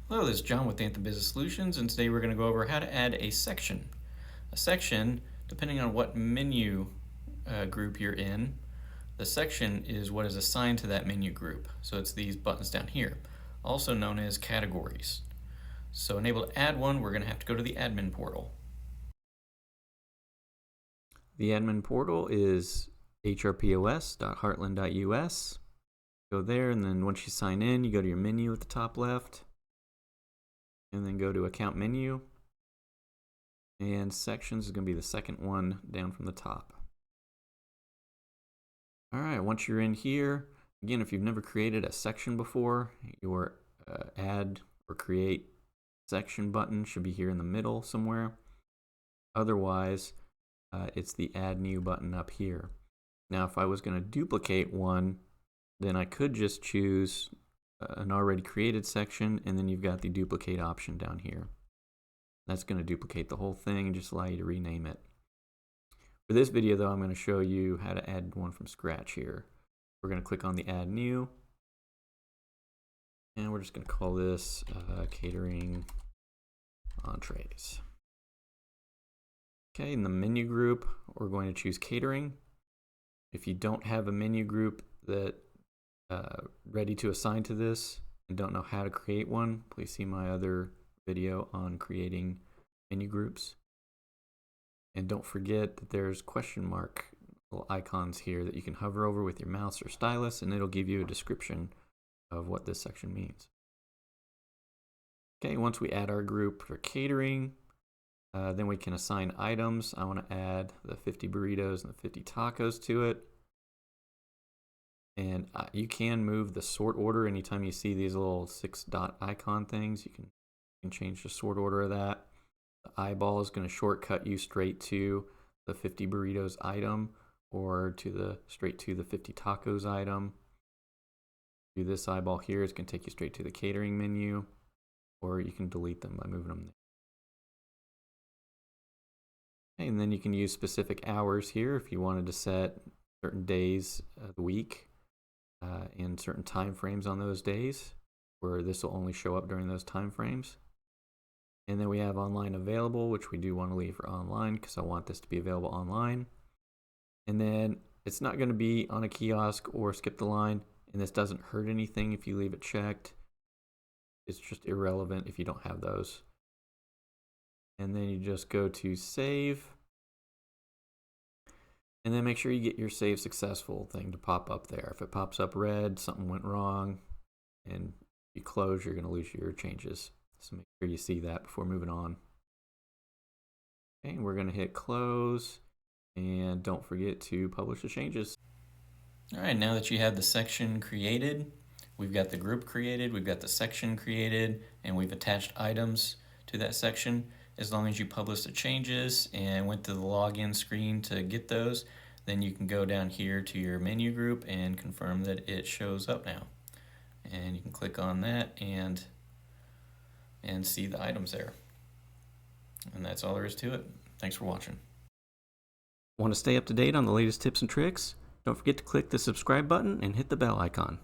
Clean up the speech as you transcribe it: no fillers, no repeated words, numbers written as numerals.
Hello, this is John with Anthem Business Solutions, and today we're going to go over how to add a section. A section, depending on what menu group you're in, the section is what is assigned to that menu group. So it's these buttons down here, also known as categories. So enable to add one, we're going to have to go to the admin portal. The admin portal is hrpos.heartland.us. Go there, and then once you sign in, you go to your menu at the top left, and then go to account menu, and sections is going to be the second one down from the top. Alright, once you're in here, again, if you've never created a section before, your add or create section button should be here in the middle somewhere. Otherwise, it's the add new button up here. Now if I was going to duplicate one, then I could just choose an already created section, and then you've got the duplicate option down here. That's going to duplicate the whole thing and just allow you to rename it. For this video though, I'm going to show you how to add one from scratch here. We're going to click on the add new, and we're just going to call this catering entrees. Okay, in the menu group, we're going to choose catering. If you don't have a menu group that ready to assign to this and don't know how to create one, please see my other video on creating menu groups. And don't forget that there's question mark little icons here that you can hover over with your mouse or stylus, and it'll give you a description of what this section means. Okay, once we add our group for catering, then we can assign items. I want to add the 50 burritos and the 50 tacos to it. And you can move the sort order anytime you see these little 6 dot icon things. You can change the sort order of that. The eyeball is going to shortcut you straight to the 50 burritos item, or to straight to the 50 tacos item. Do this eyeball here, it's going to take you straight to the catering menu, or you can delete them by moving them there. Okay, and then you can use specific hours here if you wanted to set certain days of the week and certain time frames on those days, where this will only show up during those time frames. And then we have online available, which we do want to leave for online because I want this to be available online. And then it's not going to be on a kiosk or skip the line, and this doesn't hurt anything if you leave it checked. It's just irrelevant if you don't have those. And then you just go to save, and then make sure you get your save successful thing to pop up there. If it pops up red, something went wrong, and you close, you're going to lose your changes. So make sure you see that before moving on. Okay, we're going to hit close, and don't forget to publish the changes. All right, now that you have the section created, we've got the group created, we've got the section created, and we've attached items to that section. As long as you publish the changes and went to the login screen to get those, then you can go down here to your menu group and confirm that it shows up now. And you can click on that and see the items there. And that's all there is to it. Thanks for watching. Want to stay up to date on the latest tips and tricks? Don't forget to click the subscribe button and hit the bell icon.